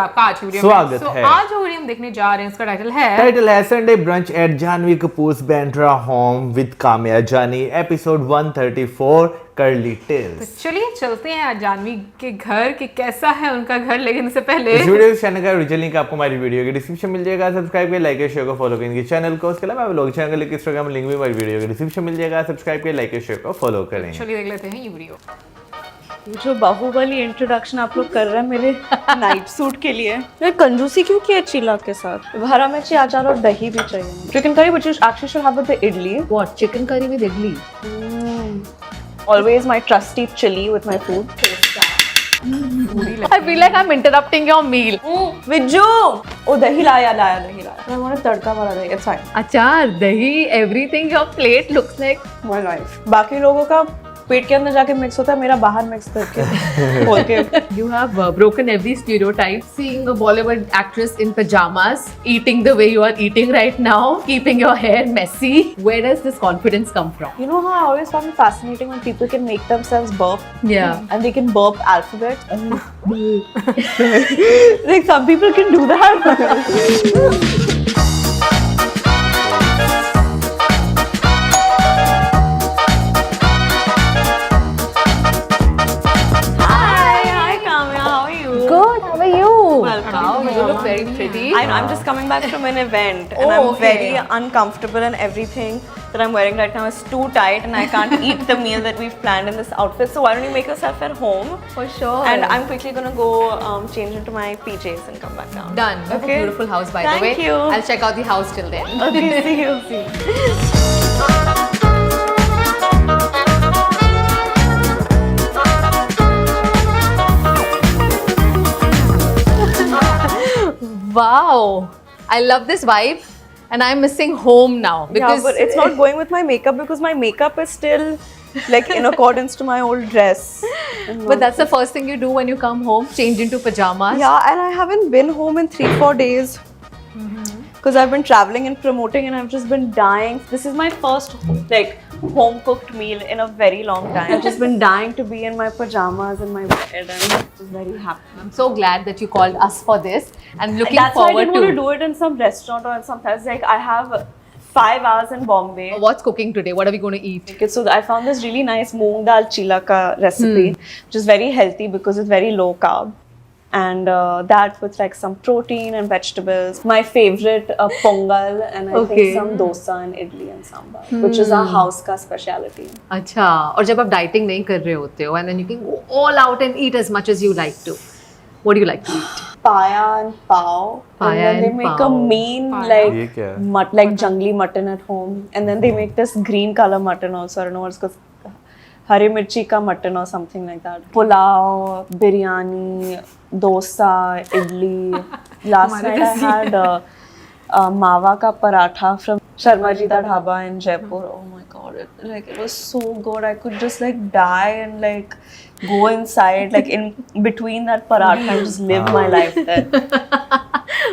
आपका आज की वीडियो में स्वागत है। आज जो वीडियो हम देखने जा रहे हैं उसका टाइटल है Sunday brunch at Janhvi Kapoor's Bandra home with Kamya Jani episode 134 curly तो टेल्स। चलिए चलते हैं आज जानवी के घर कि कैसा है उनका घर, लेकिन उससे पहले इस वीडियो चैनल का ओरिजिनल लिंक आपको हमारी वीडियो के डिस्क्रिप्शन मिल जाएगा, सब्सक्राइब करिए, लाइक करिए, शेयर को फॉलो करेंगे चैनल को। उसके अलावा व्लॉग चैनल का लिंक इंस्टाग्राम लिंक भी हमारी वीडियो के डिस्क्रिप्शन मिल जाएगा, सब्सक्राइब करिए, लाइक करिए, शेयर को फॉलो करें। चलिए देख लेते हैं ये वीडियो। ये जो बाहुबली इंट्रोडक्शन आप लोग कर रहे हैं मेरे नाइट सूट के लिए, मैं कंजूसी क्यों किया चीला के साथ? हरा मिर्ची, अचार और दही भी चाहिए। Chicken curry which you actually should have with the idli. What? Chicken curry with idli? Always my trusty chili with my food. I feel like I'm interrupting your meal. Vijju, ओ दही लाया दही लाया। I want a तड़का वाला दही. It's fine. Achar, dahi, everything. Your plate looks like. My life. बाकी लोगों का पेट के अंदर जाके मिक्स होता है, मेरा बाहर मिक्स करके खोल के। You have broken every stereotype. Seeing a Bollywood actress in pajamas, eating the way you are eating right now, keeping your hair messy. Where does this confidence come from? You know how I always found it fascinating when people can make themselves burp? Yeah. And they can burp alphabet. Like some people can do that. Hi Kamya, how are you? Good. How are you? Welcome. Wow, you look very pretty. I'm just coming back from an event and Oh, I'm okay. very uncomfortable and everything that I'm wearing right now is too tight and I can't eat the meal that we've planned in this outfit. So why don't you make yourself at home? For sure. And I'm quickly gonna go change into my PJs and come back down. Done. You have Okay. a beautiful house, by Thank the way. you. I'll check out the house till then. Okay, see you. Wow. I love this vibe. And I'm missing home now because Yeah, but it's not going with my makeup because my makeup is still like in accordance to my old dress. But that's the first thing you do when you come home, change into pajamas. Yeah, and I haven't been home in 3-4 days because I've been traveling and promoting and I've just been dying. This is my first like home cooked meal in a very long time. I've just been dying to be in my pajamas in my bed and I'm very happy. I'm so glad that you called us for this and looking That's why I forward didn't want to to do it in some restaurant or in some place. Like I have 5 hours in Bombay. what's cooking today. What are we going to eat? Okay, so I found this really nice moong dal chila ka recipe, which is very healthy because it's very low carb. And that with like some protein and vegetables. My favorite pongal and I Okay. think some dosa and idli and sambar, which is our house ka speciality. अच्छा और जब आप dieting नहीं कर रहे होते हो and then you can go all out and eat as much as you like to. What do you like to eat? Paya and pao. Paya and then they and make pao. a mean Paya. ये like क्या है? like jungly mutton at home. And then they make this green color mutton also. I don't know what's called. Hare mirchi ka mutton or something like that. Pulao, biryani, dosa, idli. Last night I had mawa ka paratha from Sharma Ji Da Dhaba in Jaipur. Oh my god, it was so good. I could just like die and like go inside like in between that paratha and just live my life there.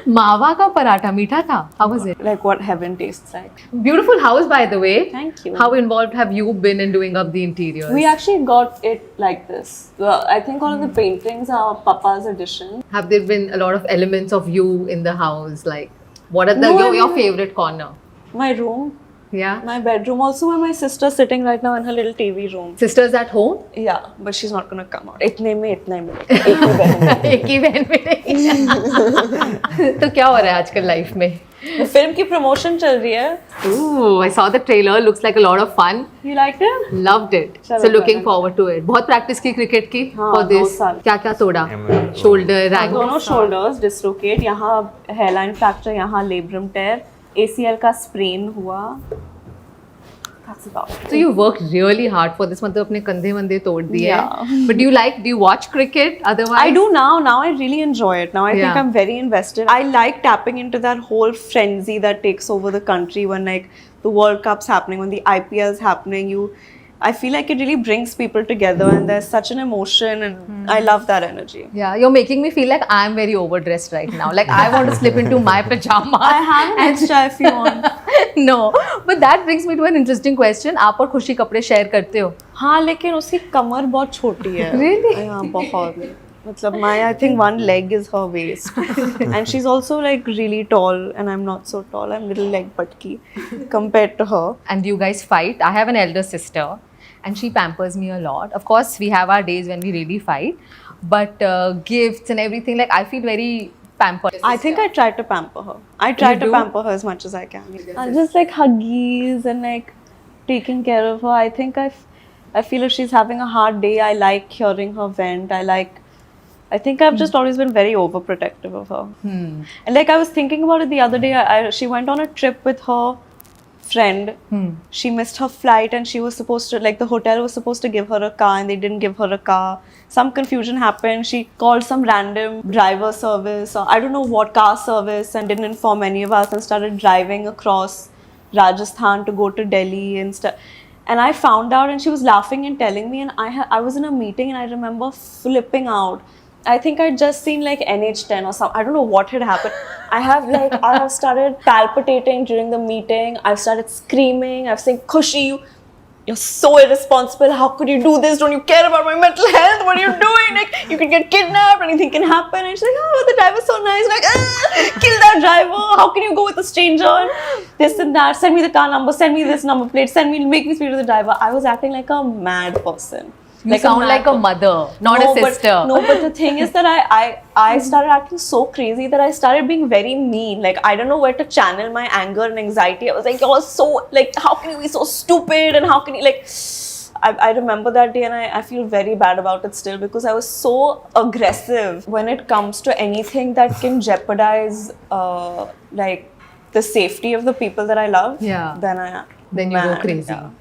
मावा का पराठा मीठा था. How was it? Like what heaven tastes like. Beautiful house, by the way. Thank you. How involved have you been in doing up the interiors? We actually got it like this. I think all of the paintings are Papa's addition. Have there been a lot of elements of you in the house? Like, what are the No, your I favorite corner? My room, Yeah. my bedroom, also where my sister's sitting right now in her little TV room. Sisters at home? Yeah, but she's not gonna come out. इतने में एक ही बहन. एक ही बहन मिलेगी. तो क्या हो रहा है आजकल लाइफ में? फिल्म की प्रमोशन चल रही है. Ooh, I saw the trailer. Looks like a lot of fun. You liked it? Loved it. चलो, So looking चलो. forward to it. बहुत प्रैक्टिस की क्रिकेट की हाँ, for 2 this. साल. क्या क्या तोड़ा? Emerald. Shoulder, ankle. दोनों shoulders dislocate. यहाँ hairline fracture, यहाँ labrum tear, ACL का sprain हुआ. That's about it. So you worked really hard for this. मतलब अपने कंधे वंधे तोड़ दिए. Yeah. But do you watch cricket otherwise? I do now. Now I really enjoy it. Now I think Yeah. I'm very invested. I like tapping into that whole frenzy that takes over the country when like the World Cup's happening, when the IPL's happening. I feel like it really brings people together and there's such an emotion and I love that energy. Yeah, you're making me feel like I'm very overdressed right now. Like I want to slip into my pajamas. I have an extra if you want. No, but that brings me to an interesting question. आप और खुशी कपड़े share करते हो? हाँ लेकिन उसकी कमर बहुत छोटी है. Really? हाँ बहुत. Matlab, I think one leg is her waist. And she's also like really tall, and I'm not so tall. I'm little like patki compared to her. And you guys fight. I have an elder sister and she pampers me a lot. Of course, we have our days when we really fight, but gifts and everything, like I feel very pampered. I think I tried to pamper her. I try You to do? pamper her as much as I can. Just like huggies and like taking care of her. I think I feel if she's having a hard day, I like hearing her vent. I think I've just always been very overprotective of her. And like I was thinking about it the other day. She went on a trip with her friend. She missed her flight and she was supposed to, like, the hotel was supposed to give her a car and they didn't give her a car. Some confusion happened. She called some random driver service or I don't know what car service and didn't inform any of us and started driving across Rajasthan to go to Delhi and stuff. And I found out and she was laughing and telling me, and I was in a meeting and I remember flipping out. I think I'd just seen like NH10 or something. I don't know what had happened. I have started palpitating during the meeting. I've started screaming. I've said, Khushi, you're so irresponsible. How could you do this? Don't you care about my mental health? What are you doing? Like, you could get kidnapped. Anything can happen. And she's like, oh, the driver's so nice. Like, kill that driver. How can you go with a stranger? And this and that. Send me the car number. Send me this number plate. Make me speak to the driver. I was acting like a mad person. You sound like a mother, not a sister. But the thing is that I started acting so crazy that I started being very mean. Like, I don't know where to channel my anger and anxiety. I was like, you're so, like, how can you be so stupid? And how can you, like, I remember that day and I feel very bad about it still because I was so aggressive when it comes to anything that can jeopardize, like, the safety of the people that I love. Yeah. Then you go crazy. Yeah.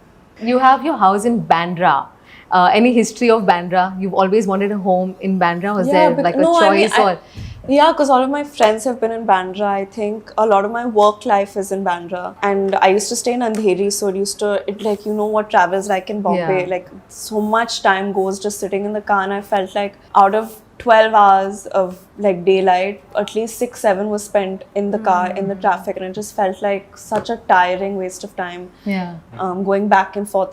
You have your house in Bandra. Any history of Bandra? You've always wanted a home in Bandra? Was there like a choice? Yeah, because all of my friends have been in Bandra. I think a lot of my work life is in Bandra. And I used to stay in Andheri, so like, you know what travel's like in Bombay. Yeah. Like, so much time goes just sitting in the car, and I felt like out of 12 hours of like daylight, at least 6-7 was spent in the car, in the traffic, and it just felt like such a tiring waste of time. Yeah. Going back and forth.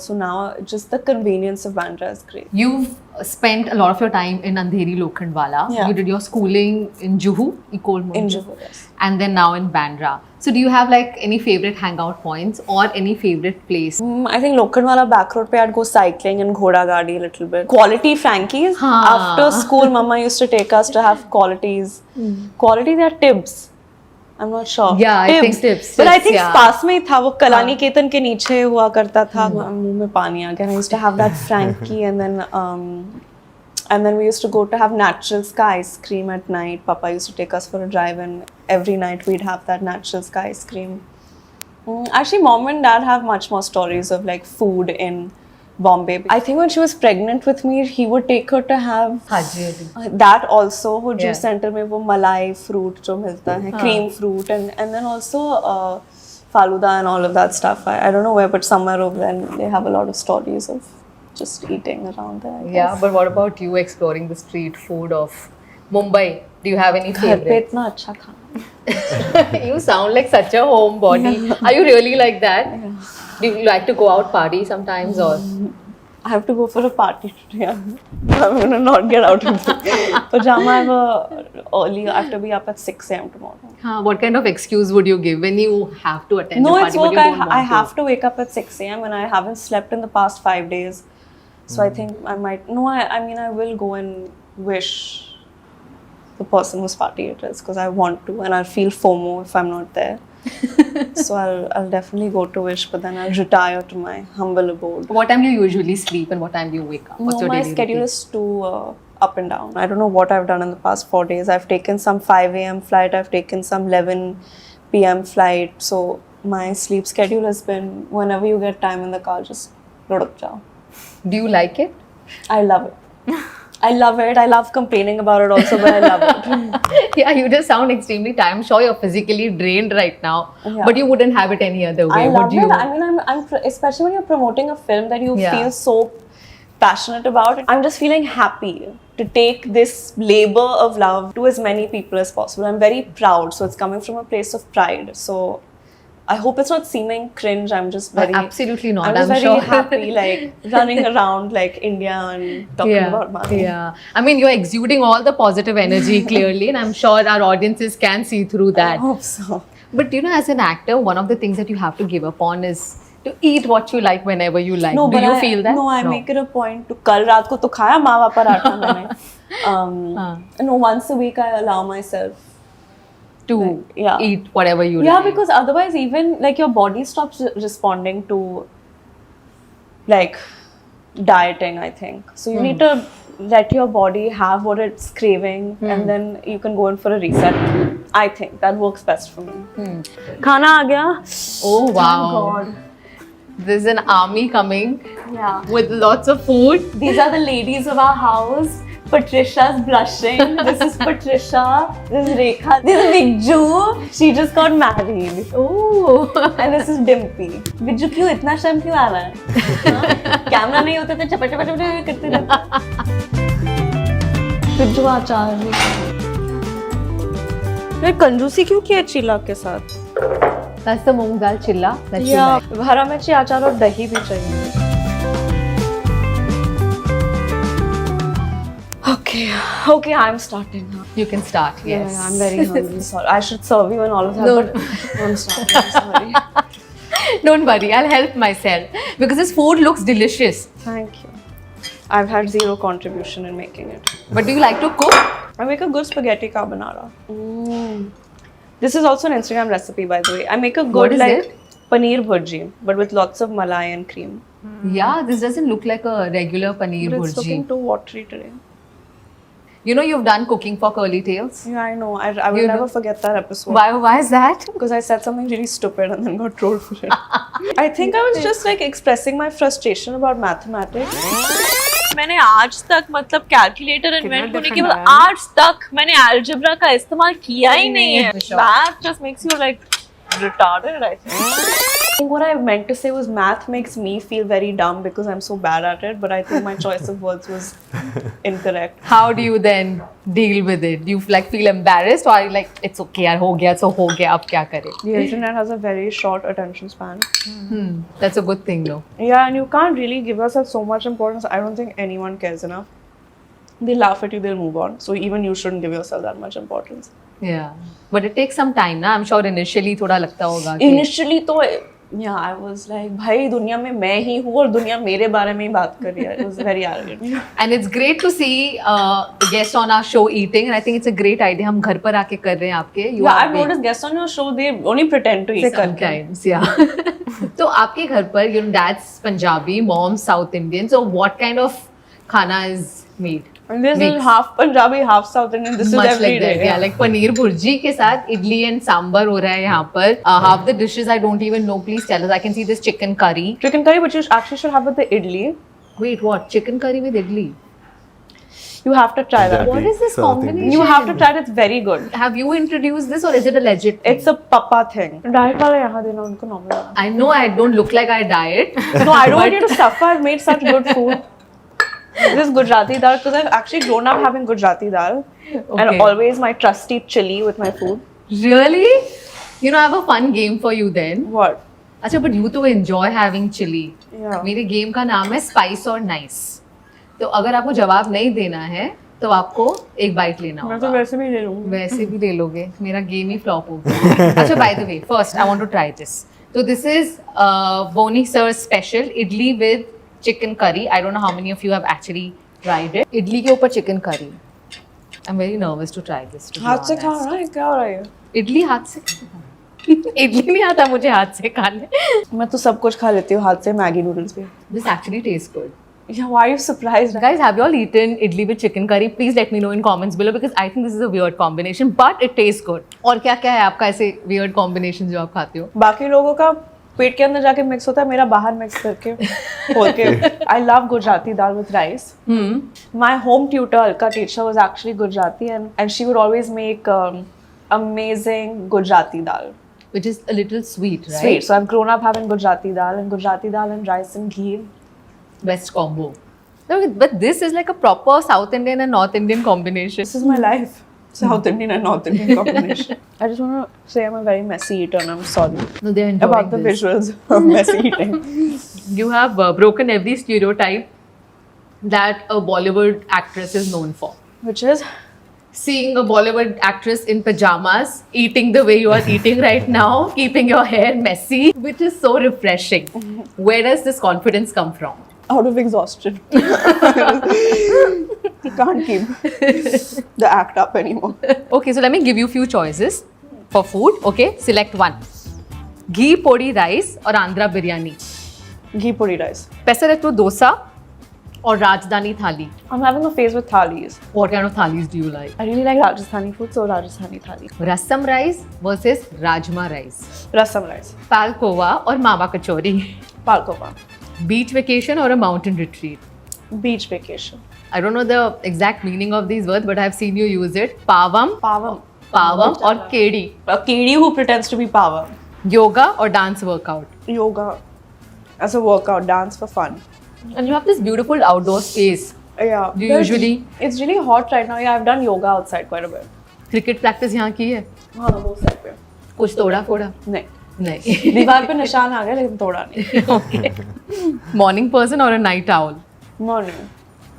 So now just the convenience of Bandra is great. You've spent a lot of your time in Andheri Lokhandwala. Yeah. You did your schooling in Juhu, In Juhu, yes. and then now in Bandra. So do you have like any favorite hangout points or any favorite place? I think Lokhandwala back road pe I'd go cycling and Ghoda Gadi a little bit. Quality Frankies. Haan. After school, Mama used to take us to have qualities. Qualities are Tibbs. I'm not sure. Yeah, I think Tibbs. But I think yeah. पास में ही था वो कलानी केतन के नीचे हुआ करता था. मुंह में पानी आ गया. I used to have that Frankie and then we used to go to have Natural Sky ice cream at night. Papa used to take us for a drive and every night we'd have that Natural Sky ice cream. Actually, Mom and Dad have much more stories of like food in Bombay. I think when she was pregnant with me, he would take her to have that also. वो juice center में वो मलाई fruit जो मिलता है, cream fruit and then also Faluda and all of that stuff. I don't know where, but somewhere over there they have a lot of stories of just eating around there. I guess. Yeah, but what about you exploring the street food of Mumbai? Do you have any घर पे favorites? इतना अच्छा खाना. You sound like such a homebody. Are you really like that? Yeah. Do you like to go out party sometimes or? I have to go for a party today. I'm gonna not get out of the pajama. I have to be up at 6 a.m. tomorrow. What kind of excuse would you give when you have to attend No, a it's party work. but you don't want I have to wake up at 6 a.m. and I haven't slept in the past 5 days. So I think I might. No, I mean I will go and wish the person whose party it is because I want to, and I'll feel FOMO if I'm not there. So I'll definitely go to wish, but then I'll retire to my humble abode. What time do you usually sleep and what time do you wake up? What's No, your my daily schedule routine? is too up and down. I don't know what I've done in the past 4 days. I've taken some 5 a.m. flight. I've taken some 11 p.m. flight. So my sleep schedule has been whenever you get time in the car, just ruduk jao. Do you like it? I love it. I love it. I love complaining about it also, but I love it. Yeah, you just sound extremely tired. I'm sure you're physically drained right now, Yeah. but you wouldn't have it any other way, I would love you? it. I mean, I'm especially when you're promoting a film that you Yeah. feel so passionate about. I'm just feeling happy to take this labor of love to as many people as possible. I'm very proud. So it's coming from a place of pride. So I hope it's not seeming cringe. I'm just very Absolutely not. I'm just I'm very sure. happy, like running around like India and talking about money. Yeah. I mean, you're exuding all the positive energy clearly, and I'm sure our audiences can see through I that. hope so. But you know, as an actor, one of the things that you have to give up on is to eat what you like whenever you like. No, Do but you I, feel that? No, I make it a point to. कल रात को तो खाया मावा पराठा मैंने. No, once a week I allow myself. To yeah. eat whatever you Yeah, like. because otherwise, even like your body stops responding to like dieting. I think so. You need to let your body have what it's craving, and then you can go in for a reset. I think that works best for me. खाना आ गया. Oh wow. Thank God. There's an army coming Yeah. with lots of food. These are the ladies of our house. Patricia's blushing. This is Patricia. This is Rekha. This is Vijju. She just got married. Oh. And this is Dimpy. Vijju क्यों इतना शर्म क्यों आ रहा है? Camera नहीं होता तो चपट चपट चपट करते रहते. विज्जू आचार्य. ये कंजूसी क्यों किया चीला के साथ? That's the moong dal chilla that you या like. हरा मिर्ची अचार और दही भी चाहिए. Okay, I'm starting now. You can start. Yes. Yeah, I'm very hungry. Sorry, I should serve you and all of that. No. But I'm starting. I'm sorry. Don't worry, I'll help myself because this food looks delicious. Thank you. I've had zero contribution in making it. But do you like to cook? I make a good spaghetti carbonara. This is also an Instagram recipe, by the way. I make a What good is like it? paneer bhurji, but with lots of malai and cream. Yeah, this doesn't look like a regular paneer But it's looking bhurji. too watery today. You know you've done cooking for Curly Tales. Yeah, I know. I will You never know. forget that episode. Why is that? Because I said something really stupid and then got trolled for it. I think I was just like expressing my frustration about mathematics. मैंने आज तक मतलब calculator invent होने के बाद आज तक मैंने अलजेब्रा का इस्तेमाल किया ही नहीं है. That just makes you like retarded, I think. What I meant to say was math makes me feel very dumb because I'm so bad at it, but I think my choice of words was incorrect. How do you then deal with it? Do you like feel embarrassed or are you like it's okay यार हो गया so हो गया अब क्या करें? The internet has a very short attention span. That's a good thing though. Yeah, and you can't really give yourself so much importance. I don't think anyone cares enough. They laugh at you, they'll move on. So even you shouldn't give yourself that much importance. Yeah. But it takes some time ना. I'm sure initially थोड़ा लगता होगा कि Initially तो yeah, I was like भाई दुनिया में मैं ही हूँ और दुनिया मेरे बारे में ही बात कर रही है. It was very arrogant. And it's great to see guests on our show eating and I think it's a great idea. हम घर पर आके कर रहे हैं आपके. You Yeah, are I've being- noticed guests on your show, they only pretend to eat. Sometimes, yeah. तो आपके घर पर, you know, dad's Punjabi, mom's South Indian. So what kind of khana is made? And this Mix. is half Punjabi, half South Indian. This Much is every like day. that, yeah. Like paneer bhurji के साथ idli and sambar हो रहा है यहाँ पर. Half the dishes I don't even know. Please tell us. I can see this chicken curry. Chicken curry, but you actually should have with the idli. Wait, what? Chicken curry with idli? You have to try that. What is this South combination? You have to try it. It's very good. Have you introduced this or is it a legit thing? It's a papa thing. Diet वाले यहाँ देना उनको normal. I know I don't look like I diet. No, I don't want you to suffer. I've made such good food. This is Gujarati dal because I've actually grown up having Gujarati dal Okay. and always my trusty chili with my food. Really? You know, I have a fun game for you then. What? अच्छा but you तो enjoy having chili. Yeah. मेरे game का नाम है spice और nice. तो अगर आपको जवाब नहीं देना है तो आपको एक बाइट लेना मैं तो होगा. वैसे भी ले लूँगी. वैसे भी ले लोगे. मेरा गेम ही फ्लॉप हो गया. अच्छा by the way, first I want to try this. So this is Boni Sir's special idli with chicken curry. I don't know how many of you have actually tried it. Idli के ऊपर chicken curry. I'm very nervous to try this. to be हाथ से खा honest. रहा है क्या हो रहा है? इडली हाथ से इडली नहीं आता मुझे हाथ से खाने. मैं तो सब कुछ खा लेती हूँ हाथ से. मैगी नूडल्स भी. This actually tastes good. Yeah, why are you surprised? Guys, have you all eaten idli with chicken curry? Please let me know in comments below because I think this is a weird combination, but it tastes good. और क्या क्या है आपका ऐसे weird combination जो आप खाते हो? बाकी लोगों का पेट के अंदर जाके मिक्स होता है, मेरा बाहर मिक्स करके खोल के. I love Gujarati dal with rice. My home tutor, Alka teacher, was actually Gujarati and she would always make amazing Gujarati dal. Which is a little sweet, right? Sweet. So I've grown up having Gujarati dal and rice and ghee. Best combo. No, but this is like a proper South Indian and North Indian combination. This is my life. South Indian and North Indian combination. I just want to say I'm a very messy eater and I'm sorry No, they're enjoying about the this. visuals of messy eating. You have broken every stereotype that a Bollywood actress is known for. Which is, Seeing a Bollywood actress in pajamas, eating the way you are eating right now, keeping your hair messy, which is so refreshing. Where does this confidence come from? out of exhaustion. You can't keep the act up anymore. Okay, so let me give you a few choices for food. Okay, select one. Ghee podi rice or Andhra biryani. Ghee puri rice. Pesaretto dosa or Rajdhani thali. I'm having a phase with thalis. What kind of thalis do you like? I really like Rajasthani food, so Rajasthani thali. Rasam rice versus Rajma rice. Rasam rice. Palkova or Mawa kachori. Palkova. Beach vacation or a mountain retreat. Beach vacation. I don't know the exact meaning of these words, but I've seen you use it. Pavam, Pavam. Pavam or Kedi. A kedi who pretends to be Pavam. Yoga or dance workout. Yoga as a workout, dance for fun. And you have this beautiful outdoor space. Yeah. Do you usually- It's really hot right now. Yeah, I've done yoga outside quite a bit. Cricket practice यहाँ की है? हाँ, वो side पे. कुछ तोड़ा फोड़ा? नहीं. नहीं. दीवार पे निशान आ गया लेकिन तोड़ा नहीं. Okay. Morning person or a night owl? Morning.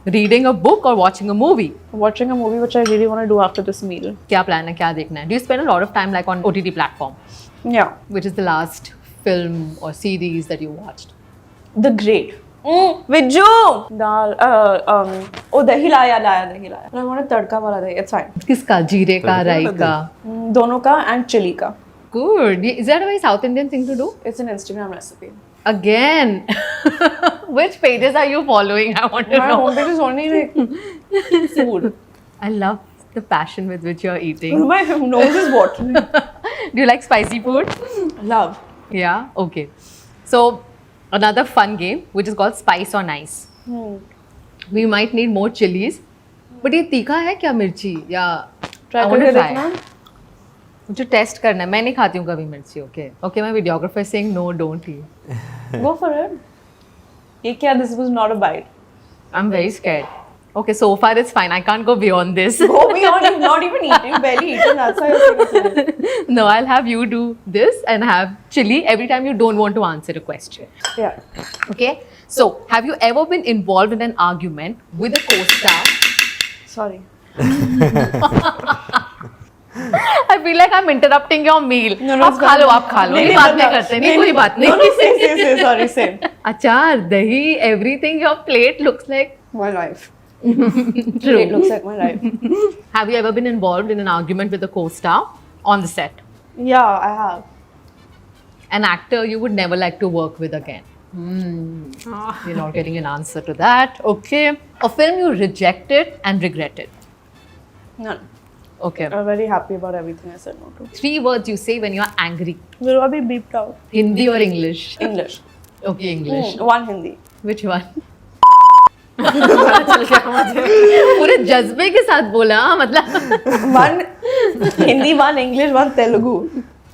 Reading a book or watching a movie? Watching a movie which I really want to do after this meal. क्या plan है? क्या देखना है? Do you spend a lot of time like on OTT platform? Yeah. Which is the last film or series that you watched? The Great. Vijju! Dal. Oh, dahi laya. But I want a tadka wala dahi. It's fine. किसका? जीरे का, राई का? Dono ka and chili ka. Good. Is that a very South Indian thing to do? It's an Instagram recipe. Again. Which pages are you following? I want to My know. homepage is only like food. I love the passion with which you're eating. My nose is watering. Do you like spicy food? Love. Yeah. Okay. So another fun game which is called Spice or Nice. We might need more chilies. But ये तीखा है क्या मिर्ची या Try I want करके to try. देखना. मुझे test करना है. मैं नहीं खाती हूँ कभी मिर्ची. Okay. Okay. My videographer is saying no, don't eat. Go for it. ये क्या? This was not a bite. I'm very scared. Okay. So far it's fine. I can't go beyond this. Go beyond. You've not even eaten. You've barely eaten. That's why you're saying it. No, I'll have you do this and have chili every time you don't want to answer a question. Yeah. Okay. So, have you ever been involved in an argument with a co-star? Sorry. I feel like I'm interrupting your meal. No, आप खा लो, आप खा लो. ये बात नहीं करते, नहीं कोई बात नहीं. No, say. Sorry, say. अचार, दही, everything your plate looks like. My life. True. It looks like my life. Have you ever been involved in an argument with a co-star on the set? Yeah, I have. An actor you would never like to work with again? You're not getting an answer to that. Okay. A film you rejected and regretted? None. Okay. I'm very happy about everything I said no to. 3 words you say when you're angry. Will I be beeped out? Hindi or English? English. Okay, English. One Hindi. Which one? पूरे जज्बे के साथ बोला हाँ, मतलब One Hindi, one English, one Telugu.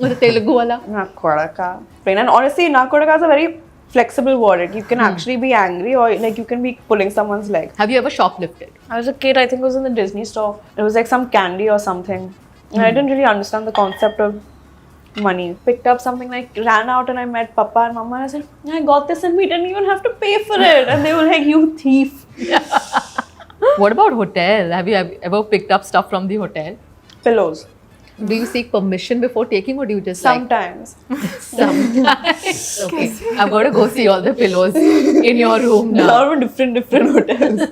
वो तेलुगु वाला. Nakodaka. And honestly, Nakodaka is a very flexible word. You can actually be angry or like you can be pulling someone's leg. Have you ever shoplifted? I was a kid, I think it was in the Disney store. It was like some candy or something. And I didn't really understand the concept of money. Picked up something like, ran out and I met Papa and Mama and I said, I got this and we didn't even have to pay for it. And they were like, you thief. What about hotel? Have you ever picked up stuff from the hotel? Pillows. Do you seek permission before taking or do you just Sometimes. Sometimes. Okay. I've got to go see all the pillows in your room A now. lot of different hotels.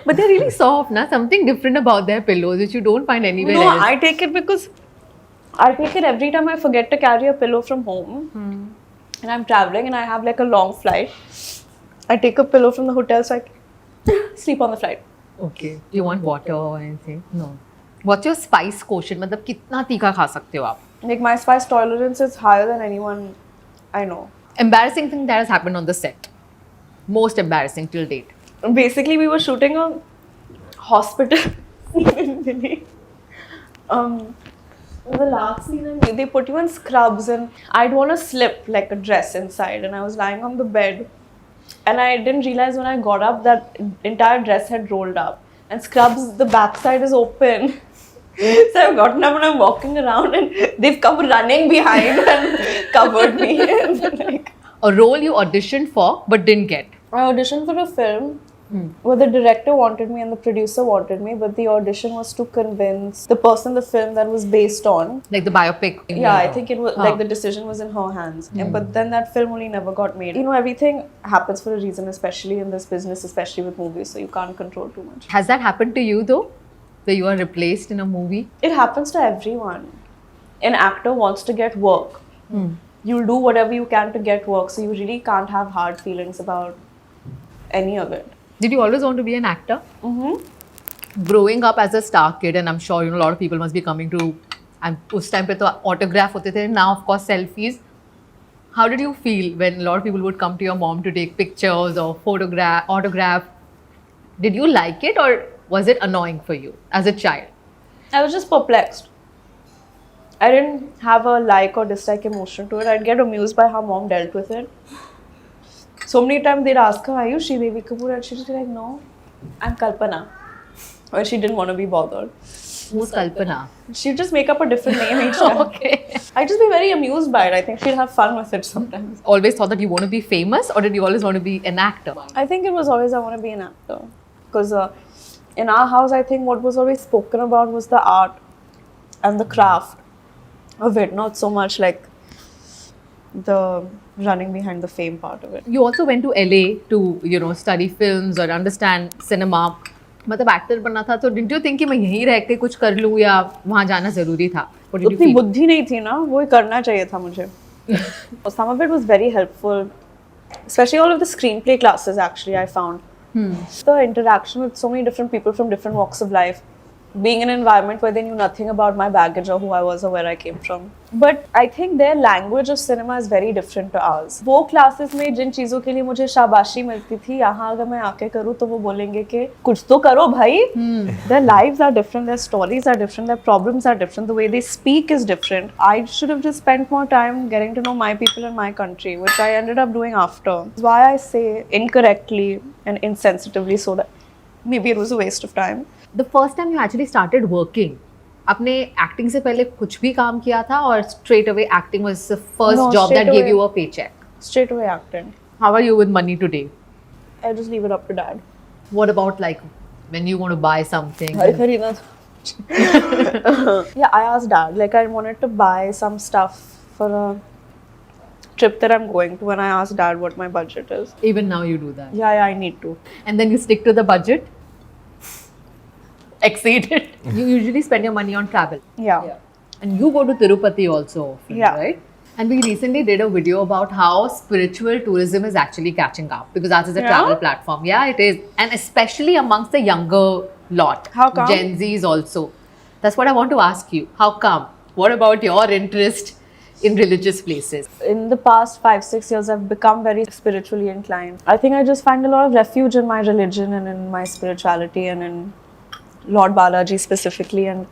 But they're really soft, na? Something different about their pillows which you don't find anywhere No, else. I take it because I take it every time I forget to carry a pillow from home and I'm traveling and I have like a long flight. I take a pillow from the hotel so I can sleep on the flight. Okay. Do you want water or anything? No. What's your spice quotient? मतलब कितना तीखा खा सकते हो आप? Like my spice tolerance is higher than anyone I know. Embarrassing thing that has happened on the set. Most embarrassing till date. Basically, we were shooting a hospital scene in Delhi. The last scene, they put you in scrubs and I'd worn a slip, like a dress inside, and I was lying on the bed. And I didn't realize when I got up that entire dress had rolled up. and Scrubs, the backside is open. So I've gotten up and I'm walking around and they've come running behind and covered me. Like, A role you auditioned for but didn't get. I auditioned for a film where the director wanted me and the producer wanted me, but the audition was to convince the person the film that was based on. Like the biopic. Yeah, I think it was like the decision was in her hands. But then that film only never got made. You know, everything happens for a reason, especially in this business, especially with movies, so you can't control too much. Has that happened to you though? That you are replaced in a movie? It happens to everyone. An actor wants to get work. You'll do whatever you can to get work, so you really can't have hard feelings about any of it. Did you always want to be an actor? Growing up as a star kid, and I'm sure you know a lot of people must be coming to, and उस time पे तो autograph होते थे, now of course selfies. How did you feel when a lot of people would come to your mom to take pictures or autograph? Did you like it or was it annoying for you as a child? I was just perplexed. I didn't have a like or dislike emotion to it. I'd get amused by how mom dealt with it. So many times they'd ask her, "Are you Sridevi Kapoor?" And she'd be like, "No, I'm Kalpana." Or she didn't want to be bothered. Who's Kalpana? She'd just make up a different name each time. Okay. I'd just be very amused by it. I think she'd have fun with it sometimes. Always thought that you want to be famous, or did you always want to be an actor? I think it was always I want to be an actor. Because in our house, I think what was always spoken about was the art and the craft of it, not so much like the running behind the fame part of it. You also went to LA to, you know, study films or understand cinema. मतलब actor बनना था तो didn't you think कि मैं यहीं रह के कुछ कर लूँ या वहाँ जाना जरूरी था? What did you उतनी feel? बुद्धि नहीं थी ना, वो ही करना चाहिए था मुझे. Some of it was very helpful, especially all of the screenplay classes actually I found. The interaction with so many different people from different walks of life, being in an environment where they knew nothing about my baggage or who I was or where I came from. But I think their language of cinema is very different to ours. वो classes में जिन चीज़ों के लिए मुझे शाबाशी मिलती थी, यहाँ अगर मैं आके करूँ तो वो बोलेंगे कि कुछ तो करो भाई. Their lives are different, their stories are different, their problems are different, the way they speak is different. I should have just spent more time getting to know my people in my country, which I ended up doing after. That's why I say incorrectly and insensitively so that maybe it was a waste of time. The first time you actually started working, आपने acting से पहले कुछ भी काम किया था और straight away acting was the first No, job that straight gave away. you a paycheck? Straight away acting. How are you with money today? I just leave it up to dad. What about like when you want to buy something? Hari Kharina. Yeah, I asked dad. Like I wanted to buy some stuff for a trip that I'm going to, and I asked dad what my budget is. Even now you do that. Yeah, I need to. And then you stick to the budget? Exceed it. You usually spend your money on travel. Yeah. And you go to Tirupati also often, Yeah. right? And we recently did a video about how spiritual tourism is actually catching up because that is a Yeah? travel platform. Yeah, it is. And especially amongst the younger lot. How come? Gen Zs also. That's what I want to ask you. How come? What about your interest in religious places? In the past 5-6 years, I've become very spiritually inclined. I think I just find a lot of refuge in my religion and in my spirituality and in Lord Balaji specifically, and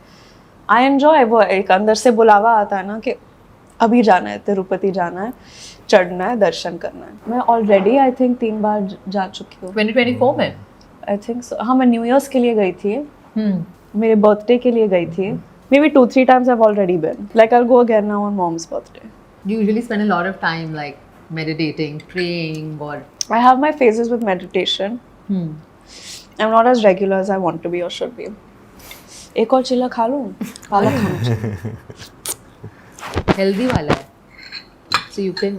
I enjoy वो एक अंदर से बुलावा आता है ना कि अभी जाना है, तिरुपति जाना है, चढ़ना है, दर्शन करना है. मैं already I think 3 बार जा चुकी हूँ. 2024 में? I think so. हाँ, मैं New Year's के लिए गई थी. मेरे birthday के लिए गई थी. Maybe 2-3 times I've already been. Like I'll go again now on mom's birthday. You usually spend a lot of time like meditating, praying, or I have my phases with meditation. I'm not as regular as I want to be or should be. एक और चिल्ला खा लूँ, पालक खाना चाहिए. healthy वाला है. So you can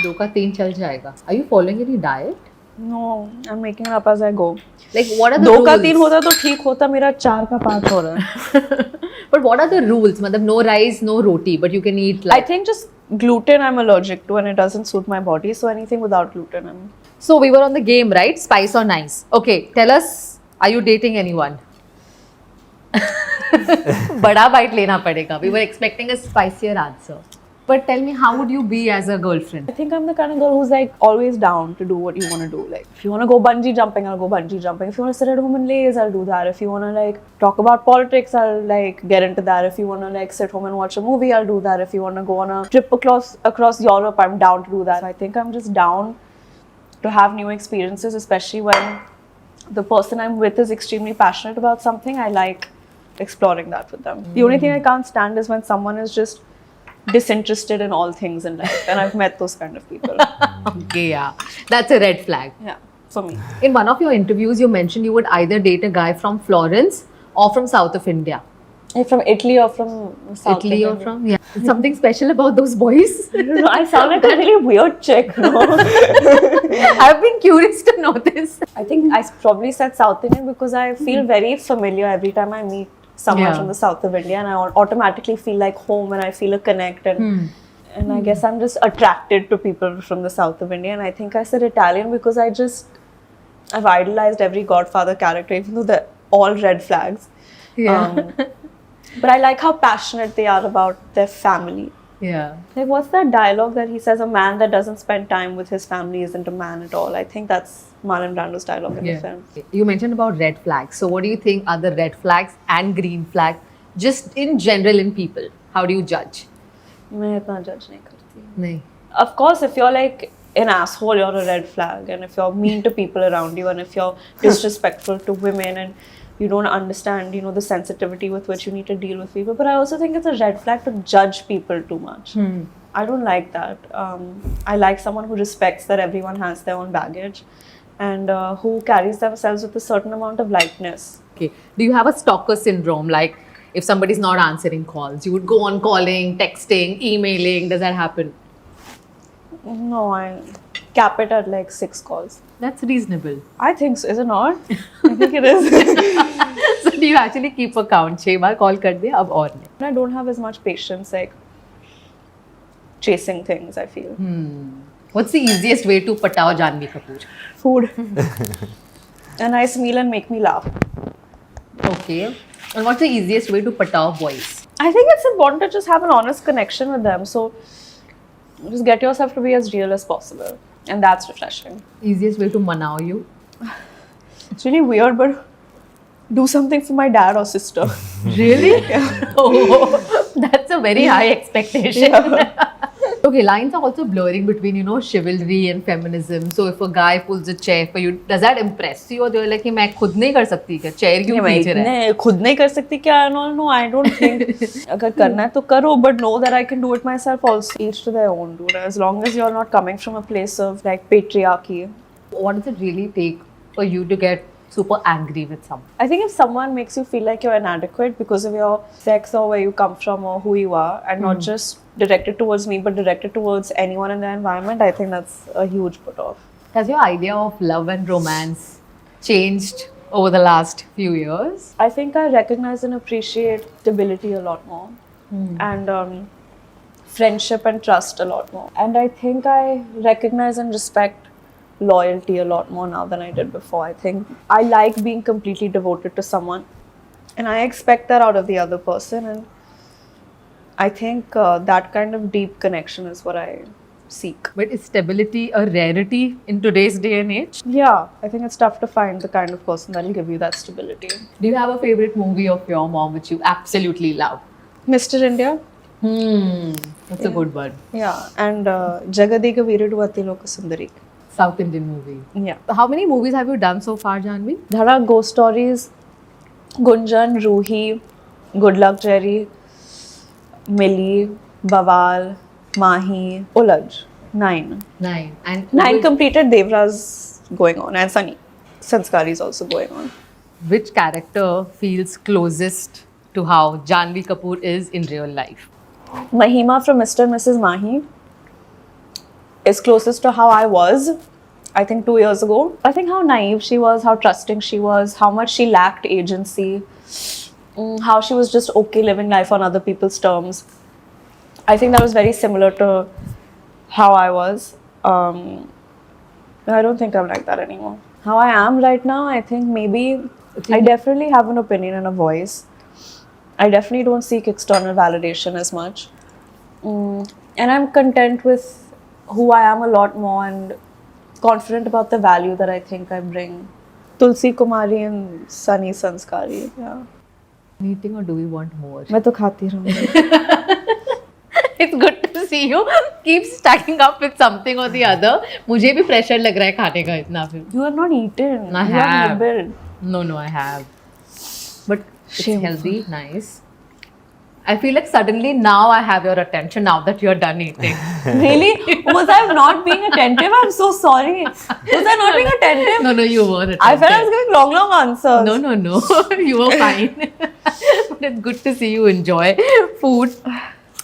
2 का 3 चल जाएगा. Are you following any diet? No, I'm making it up as I go. Like what are the 2 rules? का 3 होता तो ठीक होता, मेरा 4 का 5 हो रहा है. But what are the rules? मतलब no rice, no roti, but you can eat I like. think just gluten I'm allergic to and it doesn't suit my body, so anything without gluten I'm. So we were on the game, right? Spice or nice? Okay, tell us, are you dating anyone? बड़ा bite लेना पड़ेगा. We were expecting a spicier answer. But tell me, how would you be as a girlfriend? I think I'm the kind of girl who's like always down to do what you want to do. Like if you want to go bungee jumping, I'll go bungee jumping. If you want to sit at home and laze, I'll do that. If you want to like talk about politics, I'll like get into that. If you want to like sit home and watch a movie, I'll do that. If you want to go on a trip across Europe, I'm down to do that. I think I'm just down to have new experiences, especially when the person I'm with is extremely passionate about something, I like exploring that with them. The only thing I can't stand is when someone is just disinterested in all things in life, and I've met those kind of people. Okay, yeah. That's a red flag. Yeah, for me. In one of your interviews, you mentioned you would either date a guy from Florence or from south of India. From Italy or from South Italy or India. from, yeah. Something special about those boys? I don't know, I sound like a really weird chick, no? I've been curious to know this. I think I probably said South Indian because I feel very familiar every time I meet someone Yeah. from the south of India, and I automatically feel like home, and I feel a connect, and I guess I'm just attracted to people from the south of India. And I think I said Italian because I've idolized every Godfather character, even though they're all red flags. Yeah. But I like how passionate they are about their family. Yeah. Like, what's that dialogue that he says, a man that doesn't spend time with his family isn't a man at all? I think that's Marlon Brando's dialogue in the film. You mentioned about red flags. So, what do you think are the red flags and green flags, just in general in people? How do you judge? मैं इतना judge नहीं करती. नहीं. Of course, if you're like an asshole, you're a red flag. And if you're mean to people around you, and if you're disrespectful to women, and you don't understand, the sensitivity with which you need to deal with people. But I also think it's a red flag to judge people too much. I don't like that. I like someone who respects that everyone has their own baggage, and who carries themselves with a certain amount of lightness. Okay. Do you have a stalker syndrome? Like, if somebody's not answering calls, you would go on calling, texting, emailing. Does that happen? No, I cap it at like 6 calls. That's reasonable. I think so. Is it not? I think it is. So, do you actually keep a count? 6 bar call कर दिया, अब और नहीं. I don't have as much patience like chasing things, I feel. What's the easiest way to patao Janhvi Kapoor? Food. A nice meal and make me laugh. Okay. And what's the easiest way to patao boys? I think it's important to just have an honest connection with them. So just get yourself to be as real as possible. And that's refreshing. Easiest way to manao you? It's really weird, but do something for my dad or sister. Really? Oh, that's a very high expectation. Okay, lines are also blurring between, chivalry and feminism. So if a guy pulls a chair for you, does that impress you? Or they're like, मैं खुद नहीं कर सकती क्या? Chair क्यों खींच रहा है? खुद नहीं कर सकती क्या? No, I don't think. अगर करना है तो करो, but know that I can do it myself also. Each to their own, dude. As long as you're not coming from a place of like patriarchy. What does it really take for you to get super angry with someone? I think if someone makes you feel like you're inadequate because of your sex or where you come from or who you are, and not just directed towards me but directed towards anyone in the environment, I think that's a huge put off. Has your idea of love and romance changed over the last few years? I think I recognize and appreciate stability a lot more, and friendship and trust a lot more. And I think I recognize and respect loyalty a lot more now than I did before. I think I like being completely devoted to someone, and I expect that out of the other person, and I think that kind of deep connection is what I seek. But is stability a rarity in today's day and age? Yeah, I think it's tough to find the kind of person that'll give you that stability. Do you have a favorite movie of your mom which you absolutely love? Mr. India? That's a good one. Yeah, and Jagadega Veerudu Atiloka Sundari. South Indian movie. Yeah. How many movies have you done so far, Janhvi? Dhara, Ghost Stories, Gunjan, Ruhi, Good Luck Jerry, Millie, Bawal, Mahi, Ulaj. 9. 9. And 9 completed, Devra's going on, and Sunny. Sanskari is also going on. which character feels closest to how Janhvi Kapoor is in real life? Mahima from Mr. and Mrs. Mahi is closest to how I was, I think 2 years ago. I think how naive she was, how trusting she was, how much she lacked agency, how she was just okay living life on other people's terms. I think that was very similar to how I was. I don't think I'm like that anymore. How I am right now, I think maybe I definitely have an opinion and a voice. I definitely don't seek external validation as much. And I'm content with who I am a lot more and confident about the value that I think I bring. Tulsi Kumari and Sunny Sanskari. Yeah. Eating or do we want more? मैं तो खाती रहूँगी. It's good to see see you keep stacking up with something or the other. मुझे भी pressure लग रहा है खाने का इतना फिर. You have not eaten. I you have. nibbled. No, I have. But it's Shameful. healthy, nice. I feel like suddenly now I have your attention now that you're done eating. Really? Was I not being attentive? I'm so sorry. Was I not being attentive? No, you were attentive. I felt I was giving long answers. No. You were fine. But it's good to see you enjoy food.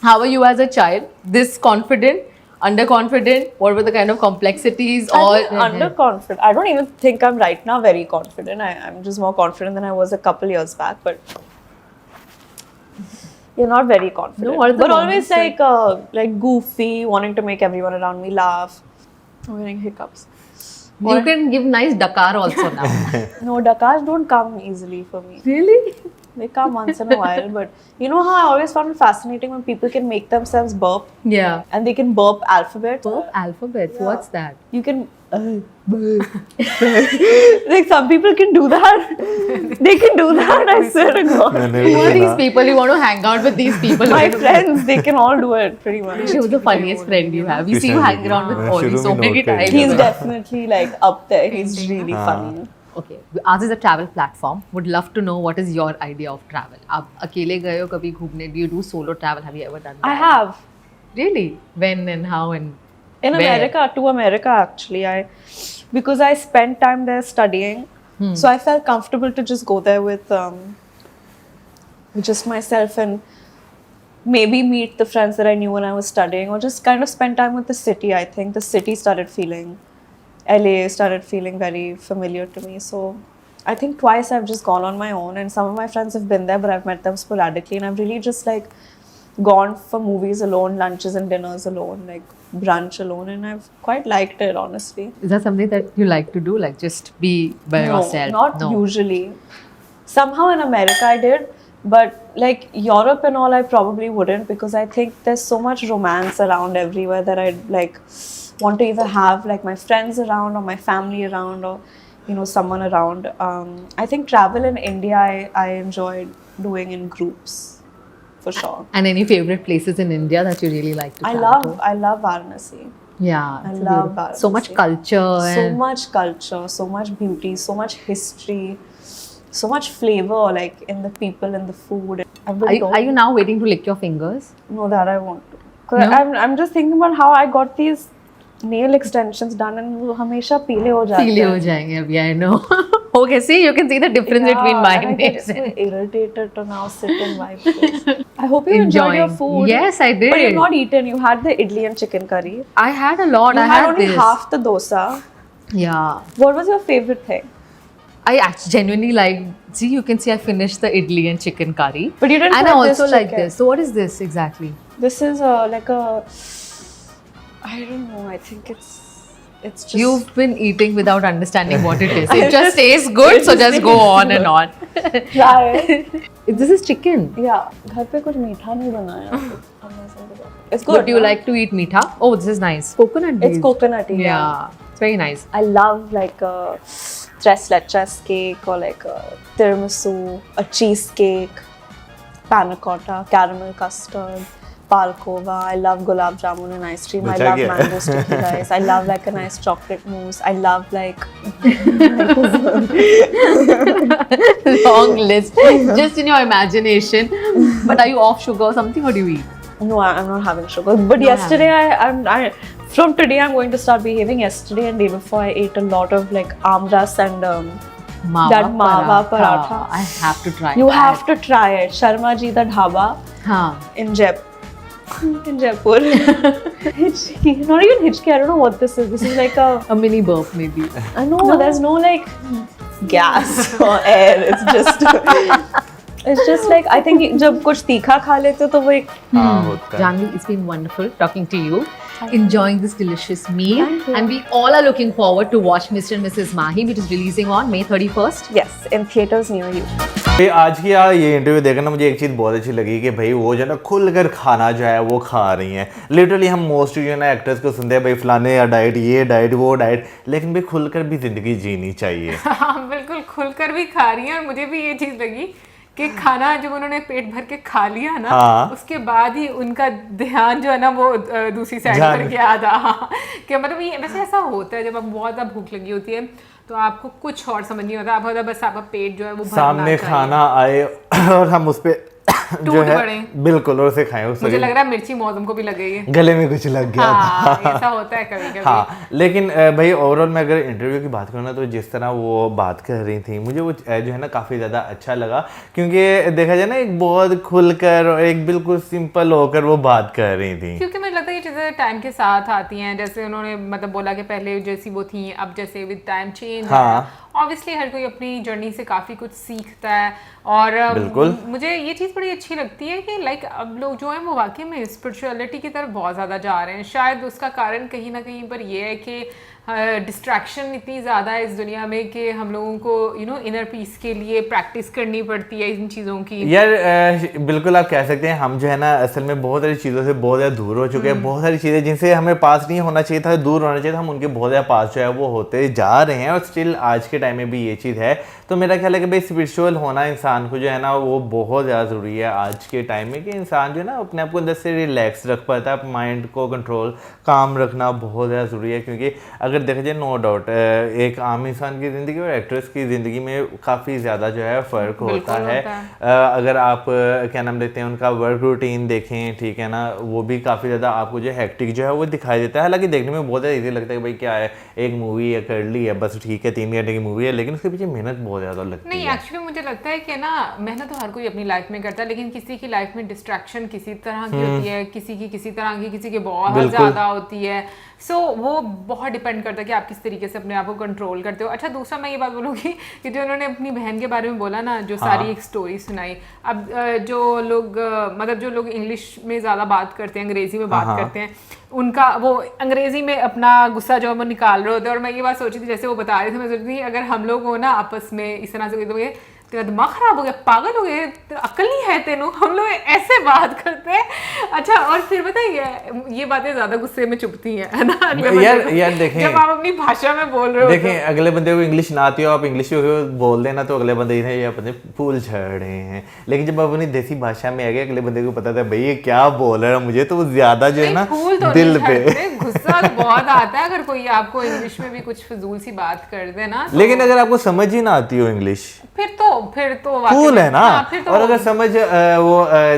How were you as a child? This confident? Underconfident? What were the kind of complexities? I'm underconfident. I don't even think I'm right now very confident. I'm just more confident than I was a couple years back. But you're not very confident. No, what are the but always moments like goofy, wanting to make everyone around me laugh. I'm getting hiccups. You can give nice Dakar also now. No, Dakars don't come easily for me. Really? They come once in a while. But you know how I always found it fascinating when people can make themselves burp Yeah. and they can burp alphabet. Burp alphabets. Yeah. What's that? You can like some people can do that. They can do that. I swear to God. Who are these people? You want to hang out with these people? My friends, they can all do it pretty much. Who's the funniest friend you have? We see you hanging around with Oli so many times. He's definitely like up there. He's really funny. Okay, ours is a travel platform. Would love to know what is your idea of travel. आप अकेले गए हो कभी घूमने? Do you do solo travel? Have you ever done that? I have. Really? When and how and In where? America actually. Because I spent time there studying, so I felt comfortable to just go there with just myself and maybe meet the friends that I knew when I was studying, or just kind of spend time with the city. I think the city LA started feeling very familiar to me. So I think twice I've just gone on my own, and some of my friends have been there, but I've met them sporadically, and I've really just like gone for movies alone, lunches and dinners alone, like brunch alone, and I've quite liked it, honestly. is that something that you like to do? Like just be by yourself? Not usually. Somehow in America I did, but like Europe and all I probably wouldn't, because I think there's so much romance around everywhere that I'd like want to either have like my friends around or my family around, or you know, someone around. I think travel in India I enjoyed doing in groups for sure. And any favorite places in India that you really like to travel to? I love Varanasi. Yeah, I it's love beautiful. So much Varanasi. culture. So and much culture, so much beauty, so much history, so much flavor, like in the people and the food. Are you now waiting to lick your fingers? No, that I want to. 'Cause No? I'm just thinking about how I got these nail extensions done, and वो हमेशा पीले हो जाते पीले हो जाएंगे अभी, I know. Okay, see, you can see the difference between my and I get nails so and irritated to now sit and wipe this. I hope you enjoyed your enjoying. food. Yes, I did. But you've not eaten. You had the idli and chicken curry. I had a lot. You I had had only this. half the dosa. Yeah. What was your favorite thing? I actually genuinely like. See, you can see I finished the idli and chicken curry. But you didn't And I try this also like chicken. this. So what is this exactly? This is like a, I don't know. I think it's just. You've been eating without understanding what it is. It just tastes good, so just go on and on. try. This is chicken. Yeah, घर पे कुछ मीठा नहीं बनाया. It's good. But do you no? like to eat meetha? Oh, this is nice. Coconut. It's coconutty. Yeah, it's very nice. I love like a tres leches cake, or like a tiramisu, a cheesecake, panna cotta, caramel custard, palkova. I love gulab jamun and ice cream. I बचा love गया? mango sticky rice. I love like a nice chocolate mousse. I love like Long list. Just in your imagination. But are you off sugar or something, or do you eat? no, I'm not having sugar. But yesterday from today I'm going to start behaving. Yesterday and day before I ate a lot of like amras and that mawa paratha. I have to try. You that. have to try it. Sharma Ji the dhaba Haan. in Jaipur. Hitchki. Not even hitchki. I don't know what this is. This is like A mini burp maybe. I know there's no like gas or air. It's just it's just like I think जब कुछ तीखा खा लेते हो तो वो एक हाँ होता है. Janvi, it's been wonderful talking to you. Enjoying this delicious meal. Thank you. And we all are looking forward to watch Mr. and Mrs. Mahi, which is releasing on May 31st. yes in theaters near you. भाई आज की यार ये interview देखकर ना मुझे एक चीज़ बहुत अच्छी लगी कि भाई वो जो है ना खुलकर खाना जो है वो खा रही हैं. लिटरली हम मोस्टली जो है ना एक्टर्स को सुनते हैं भाई फलाने या डाइट ये डाइट वो डाइट, लेकिन भाई खुलकर भी ज़िंदगी जीनी चाहिए. हाँ बिल्कुल खुलकर भी खा रही हैं. और मुझे भी ये चीज़ लगी कि खाना जब उन्होंने पेट भर के खा लिया ना, हाँ। उसके बाद ही उनका ध्यान जो है ना वो दूसरी साइड पर गया था। हाँ, कि मतलब ये वैसे ऐसा होता है जब आपको बहुत ज़्यादा भूख लगी होती है तो आपको कुछ और समझ नहीं होता, आप होता बस आपका पेट जो है वो भरना सामने चाहिए। खाना आए और हम उस पे जो टूट है पड़े। बिल्कुल और उसे खाएं, उस मुझे लग रहा है मिर्ची मौसम को भी लग गई है। गले में कुछ लग गया हाँ, ऐसा होता है कभी कभी। हाँ, लेकिन भाई ओवरऑल मैं अगर इंटरव्यू की बात करूँ ना, तो जिस तरह वो बात कर रही थी मुझे वो जो है ना काफ़ी ज़्यादा अच्छा लगा, क्योंकि देखा जाए ना एक बहुत खुलकर और एक बिल्कुल सिंपल होकर वो बात कर रही थी। क्योंकि मुझे लगता है ये चीज़ें टाइम के साथ आती हैं, जैसे उन्होंने मतलब बोला कि पहले जैसी वो थी अब जैसे विद टाइम चेंज हाँ। है। ऑब्वियसली हर कोई अपनी जर्नी से काफ़ी कुछ सीखता है और बिल्कुल। मुझे ये चीज़ बड़ी अच्छी लगती है कि लाइक अब लोग जो हैं वो वाकई में स्पिरिचुअलिटी की तरफ बहुत ज़्यादा जा रहे हैं। शायद उसका कारण कहीं ना कहीं पर ये है कि डिस्ट्रैक्शन इतनी ज़्यादा है इस दुनिया में कि हम लोगों को इनर पीस के लिए प्रैक्टिस करनी पड़ती है इन चीज़ों की। यार बिल्कुल आप कह सकते हैं हम जो है ना असल में बहुत सारी चीज़ों से बहुत ज़्यादा दूर हो चुके हैं। बहुत सारी चीज़ें जिनसे हमें पास नहीं होना चाहिए था, दूर होना चाहिए था, हम उनके बहुत ज़्यादा पास जो है वो होते जा रहे हैं और स्टिल आज के टाइम में भी ये चीज़ है। तो मेरा ख्याल है कि भाई स्पिरिचुअल होना इंसान को जो है ना वो बहुत ज़्यादा ज़रूरी है आज के टाइम में, कि इंसान जो है ना अपने आप को अंदर से रिलैक्स रख पाता है, माइंड को कंट्रोल काम रखना बहुत ज़्यादा ज़रूरी है। क्योंकि अगर देखा जाए नो डाउट एक आम इंसान की ज़िंदगी और एक्ट्रेस की ज़िंदगी में काफ़ी ज़्यादा जो है फ़र्क होता है। अगर आप क्या नाम देते हैं उनका वर्क रूटीन देखें, ठीक है ना, वो भी काफ़ी ज़्यादा आपको जो हैक्टिक जो है वो दिखाई देता है। हालांकि देखने में बहुत ज़्यादा ईजी लगता है कि भाई क्या है, एक मूवी है कर ली है बस, ठीक है 3 घंटे की मूवी है, लेकिन उसके पीछे मेहनत बहुत ज़्यादा लगती नहीं, है। एक्चुअली मुझे लगता है कि ना मेहनत तो हर कोई अपनी लाइफ में करता है, लेकिन किसी की लाइफ में डिस्ट्रैक्शन किसी तरह की होती है, किसी की किसी तरह की, किसी की बहुत ज़्यादा होती है। सो वो बहुत डिपेंड करता है कि आप किस तरीके से अपने आप को कंट्रोल करते हो। अच्छा, दूसरा मैं ये बात बोलूँगी कि जो उन्होंने अपनी बहन के बारे में बोला ना, जो सारी एक स्टोरी सुनाई, अब जो लोग मतलब जो लोग इंग्लिश में ज़्यादा बात करते हैं, अंग्रेज़ी में बात करते हैं, उनका वो अंग्रेज़ी में अपना गुस्सा जो है वो निकाल रहे होते हैं। और मैं ये बात सोची थी, जैसे वो बता रहे थे, मैं सोच रही थी अगर हम लोग हो ना आपस में इस तरह से तो तेरा दिमाग खराब हो गया, पागल हो गए, अक्ल नहीं है तेनू, हम लोग ऐसे बात करते हैं। अच्छा, और फिर बताइए ये बातें ज्यादा गुस्से में चुभती हैं, है ना? यार देखें, जब आप अपनी भाषा में बोल रहे हो, देखें अगले बंदे को इंग्लिश ना आती हो, आप इंग्लिश बोल देना तो अगले बंदे ये अपने फूल झड़ रहे हैं। लेकिन जब आप अपनी देसी भाषा में आ गए, अगले बंदे को पता था भाई ये क्या बोल रहा है मुझे, तो वो ज्यादा जो है ना दिल पे गुस्सा बहुत आता है अगर कोई आपको इंग्लिश में भी कुछ फजूल सी बात कर दे ना। लेकिन अगर आपको समझ ही ना आती हो इंग्लिश, फिर तो कूल है ना। फिर तो और अगर समझ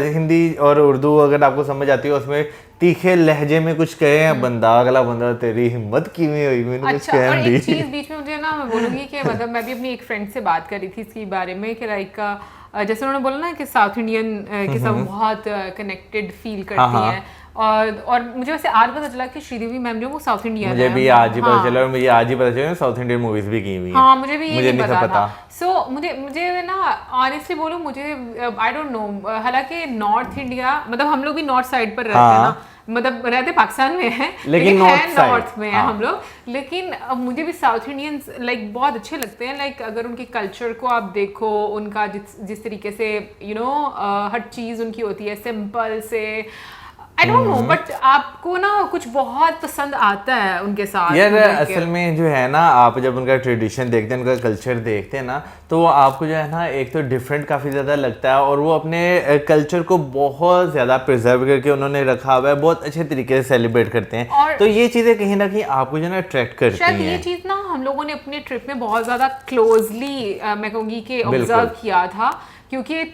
हिंदी और उर्दू अगर आपको समझ आती हो, उसमें तीखे लहजे में कुछ कहे हैं बंदा, अगला बंदा तेरी हिम्मत किਵੇਂ हुई मैंने कुछ अच्छा, और कह दी। एक चीज बीच में मुझे ना मैं बोलूंगी कि मतलब मैं भी अपनी एक फ्रेंड से बात कर रही थी इसके बारे में कि लाइक जैसे उन्होंने बोला ना कि साउथ इंडियन के साथ बहुत कनेक्टेड फील करती हैं। और मुझे वैसे आज पता चला कि श्रीदेवी मैम जो वो साउथ इंडियन मुझे भी आज ही पता चला, और मुझे आज ही पता चला साउथ इंडियन मूवीज भी की हुई हैं। हाँ, मुझे भी ये नहीं पता था। सो मुझे ना ऑनेस्टली बोलूं, मुझे आई डोंट नो, हालांकि नॉर्थ इंडिया मतलब हम लोग भी नॉर्थ साइड पर रहते हैं ना, मतलब रहते पाकिस्तान में है लेकिन नॉर्थ में है हम लोग। लेकिन मुझे भी साउथ इंडियंस लाइक बहुत अच्छे लगते हैं। लाइक अगर उनके कल्चर को आप देखो, उनका जिस तरीके से हर चीज़ उनकी होती है सिंपल से, आई डोंट नो, बट आपको ना कुछ बहुत पसंद आता है उनके साथ। यार असल में जो है ना, आप जब उनका ट्रेडिशन देखते हैं, उनका कल्चर देखते हैं ना, तो वो आपको जो है ना एक तो डिफरेंट काफ़ी ज़्यादा लगता है, और वो अपने कल्चर को बहुत ज़्यादा प्रिजर्व करके उन्होंने रखा हुआ है, बहुत अच्छे तरीके से सेलिब्रेट करते हैं। तो ये चीज़ें कहीं ना कहीं आपको जो है ना अट्रैक्ट करती हैं। शायद ये चीज़ ना हम लोगों ने अपने ट्रिप में बहुत ज़्यादा क्लोजली मैं कहूँगी कि ऑब्जर्व किया था, क्योंकि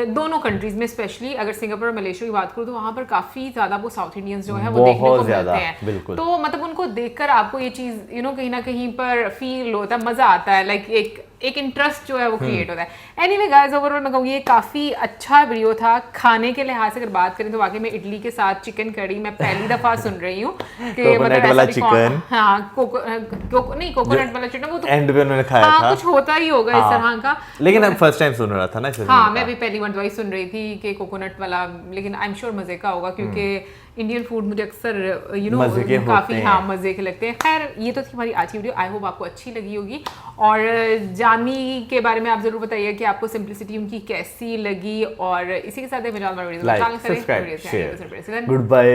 दोनों कंट्रीज में स्पेशली अगर सिंगापुर और मलेशिया की बात करूँ तो वहाँ पर काफ़ी ज़्यादा वो साउथ इंडियंस जो है वो देखने को मिलते हैं। तो मतलब उनको देखकर आपको ये चीज़ कहीं ना कहीं पर फील होता है, मज़ा आता है, लाइक एक इंटरेस्ट जो है वो क्रिएट होता है। एनीवे गाइस, ओवरऑल मैं कहूँगी ये काफ़ी अच्छा वीडियो था। खाने के लिहाज से अगर बात करें तो वाकई में इडली के साथ चिकन करी मैं पहली दफ़ा सुन रही हूँ कि मतलब वाला चिकन, हाँ कोकोनट वाला चिकन, वो तो एंड पे उन्होंने खाया था, कुछ होता ही होगा इस तरह का। लेकिन अब फर्स्ट टाइम सुन रहा था ना। हाँ, मैं भी पहली मर्तबा सुन रही थी कि कोकोनट वाला, लेकिन आई एम श्योर मज़े का होगा, क्योंकि इंडियन फूड मुझे अक्सर काफ़ी मज़े के लगते हैं। खैर, ये तो थी हमारी आज की वीडियो, आई होप आपको अच्छी लगी होगी। और जानवी के बारे में आप जरूर बताइए कि आपको सिंप्लिसिटी उनकी कैसी लगी। और इसी के साथ गुड बाय।